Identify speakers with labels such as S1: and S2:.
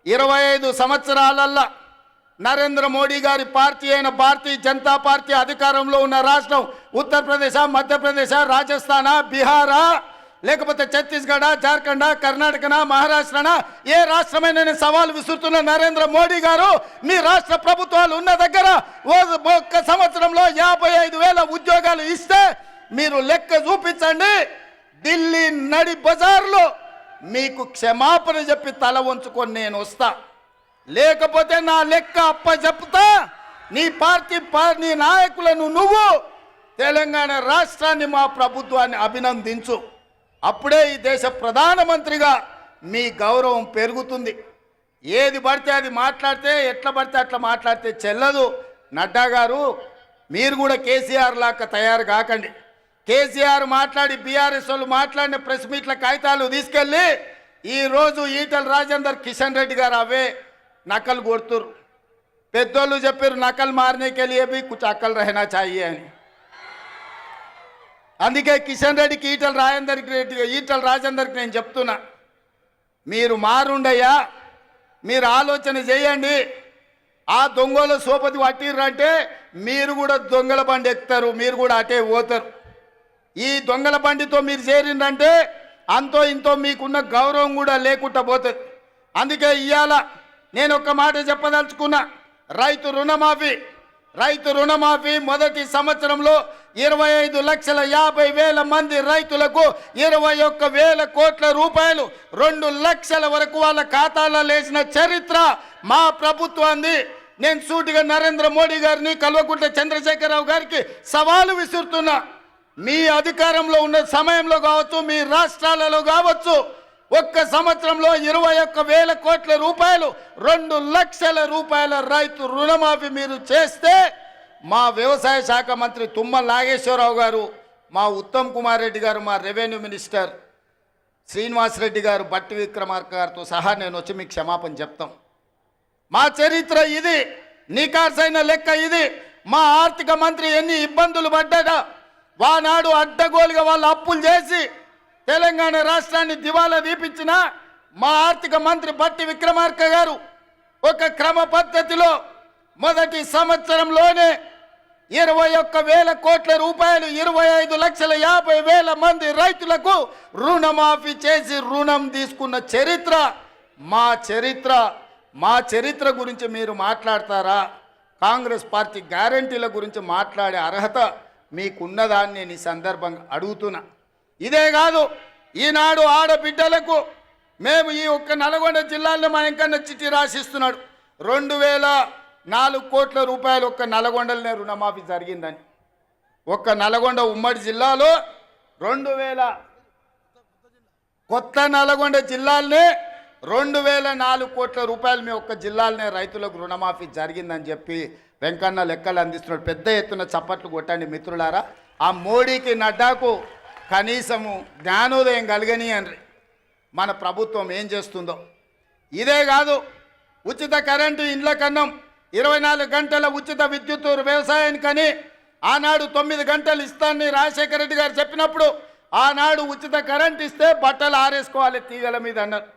S1: 25 సంవత్సరాలల్లా నరేంద్ర మోడీ గారి పార్టీ అయిన భారతీయ జనతా పార్టీ అధికారంలో ఉన్న రాష్ట్రం ఉత్తరప్రదేశ్, మధ్యప్రదేశ్, రాజస్థాన్, బీహార్, లేకపోతే ఛత్తీస్గఢ, జార్ఖండ్, కర్ణాటకనా, మహారాష్ట్రనా, ఏ రాష్ట్రమైన సవాలు విసురుతున్న నరేంద్ర మోడీ గారు మీ రాష్ట్ర ప్రభుత్వాలు ఉన్న దగ్గర ఒక్క సంవత్సరంలో 55,000 ఉద్యోగాలు ఇస్తే మీరు లెక్క చూపించండి. ఢిల్లీ నడి బజార్లో మీకు క్షమాపణ చెప్పి తల వంచుకొని నేను వస్తా, లేకపోతే నా లెక్క అప్ప చెప్తా. నీ పార్టీ నీ నాయకులను నువ్వు తెలంగాణ రాష్ట్రాన్ని, మా ప్రభుత్వాన్ని అభినందించు. అప్పుడే ఈ దేశ ప్రధానమంత్రిగా మీ గౌరవం పెరుగుతుంది. ఏది పడితే అది మాట్లాడితే, ఎట్లా పడితే అట్లా మాట్లాడితే చెల్లదు. నడ్డా గారు, మీరు కూడా కేసీఆర్ లాగా తయారు కాకండి. కేసీఆర్ మాట్లాడి, బీఆర్ఎస్ వాళ్ళు మాట్లాడిన ప్రెస్ మీట్ల కాగితాలు తీసుకెళ్ళి ఈరోజు ఈటల రాజేందర్, కిషన్ రెడ్డి గారు అవే నకలు కొడుతురు. పెద్దోళ్ళు చెప్పారు నకలు మారనేకే లియే భీ కుచ్ అక్కలు రహనా చాహియే అని. అందుకే కిషన్ రెడ్డికి, ఈటల రాజేందర్కి నేను చెప్తున్నా, మీరు మారుండయ్యా, మీరు ఆలోచన చేయండి. ఆ దొంగల సోపతి పట్టిర్రంటే మీరు కూడా దొంగల బండి ఎక్కుతారు, మీరు కూడా అటే పోతారు. ఈ దొంగల బండితో మీరు చేరిందంటే అంతో ఇంతో మీకున్న గౌరవం కూడా లేకుండా పోతుంది. అందుకే ఇవాళ నేను ఒక మాట చెప్పదలుచుకున్నా. రైతు రుణమాఫీ మొదటి సంవత్సరంలో 25,50,000 మంది రైతులకు 21,000 కోట్ల రూపాయలు 2 లక్షల వరకు వాళ్ళ ఖాతాలో వేసిన చరిత్ర మా ప్రభుత్వాన్ని. నేను సూటిగా నరేంద్ర మోడీ గారిని, కల్వకుంట్ల చంద్రశేఖరరావు గారికి సవాలు విసురుతున్నా. మీ అధికారంలో ఉన్న సమయంలో కావచ్చు, మీ రాష్ట్రాలలో కావచ్చు, ఒక్క సంవత్సరంలో 21,000 కోట్ల రూపాయలు 2 లక్షల రూపాయల రైతు రుణమాఫీ మీరు చేస్తే మా వ్యవసాయ శాఖ మంత్రి తుమ్మల నాగేశ్వరరావు గారు, మా ఉత్తమ్ కుమార్ రెడ్డి గారు, మా రెవెన్యూ మినిస్టర్ శ్రీనివాస్ రెడ్డి గారు, బట్టి విక్రమార్క గారితో సహా నేను వచ్చి మీకు క్షమాపణ చెప్తాం. మా చరిత్ర ఇది, నికార్సైన లెక్క ఇది. మా ఆర్థిక మంత్రి ఎన్ని ఇబ్బందులు పడ్డా వానాడు అడ్డగోలుగా వాళ్ళు అప్పులు చేసి తెలంగాణ రాష్ట్రాన్ని దివాలా తీపించిన మా ఆర్థిక మంత్రి బట్టి విక్రమార్క గారు ఒక క్రమ పద్ధతిలో మొదటి సంవత్సరంలోనే 21,000 కోట్ల రూపాయలు 25,50,000 మంది రైతులకు రుణమాఫీ చేసి రుణం తీసుకున్న చరిత్ర మా చరిత్ర గురించి మీరు మాట్లాడతారా? కాంగ్రెస్ పార్టీ గ్యారంటీల గురించి మాట్లాడే అర్హత మీకున్నదాన్ని నేను ఈ సందర్భంగా అడుగుతున్నా. ఇదే కాదు, ఈనాడు ఆడబిడ్డలకు మేము ఈ ఒక్క నల్గొండ జిల్లాలో మా ఎంకన్నా చిట్టి రాసిస్తున్నాడు 2,004 కోట్ల రూపాయలు ఒక్క నల్గొండలనే రుణమాఫీ జరిగిందని. ఒక్క నల్గొండ ఉమ్మడి జిల్లాలో 2,000 కొత్త నల్గొండ జిల్లాలనే 2,004 కోట్ల రూపాయలు మీ ఒక్క జిల్లాలనే రైతులకు రుణమాఫీ జరిగిందని చెప్పి వెంకన్న లెక్కలు అందిస్తున్నాడు. పెద్ద ఎత్తున చప్పట్లు కొట్టండి మిత్రులారా. ఆ మోడీకి, నడ్డాకు కనీసము జ్ఞానోదయం కలగని అని మన ప్రభుత్వం ఏం చేస్తుందో. ఇదే కాదు, ఉచిత కరెంటు, ఇండ్ల కన్నం, 24 గంటల ఉచిత విద్యుత్ వ్యవసాయానికని ఆనాడు 9 గంటలు ఇస్తానని రాజశేఖర రెడ్డి గారు చెప్పినప్పుడు ఆనాడు ఉచిత కరెంట్ ఇస్తే బట్టలు ఆరేసుకోవాలి తీగల మీద అన్నారు.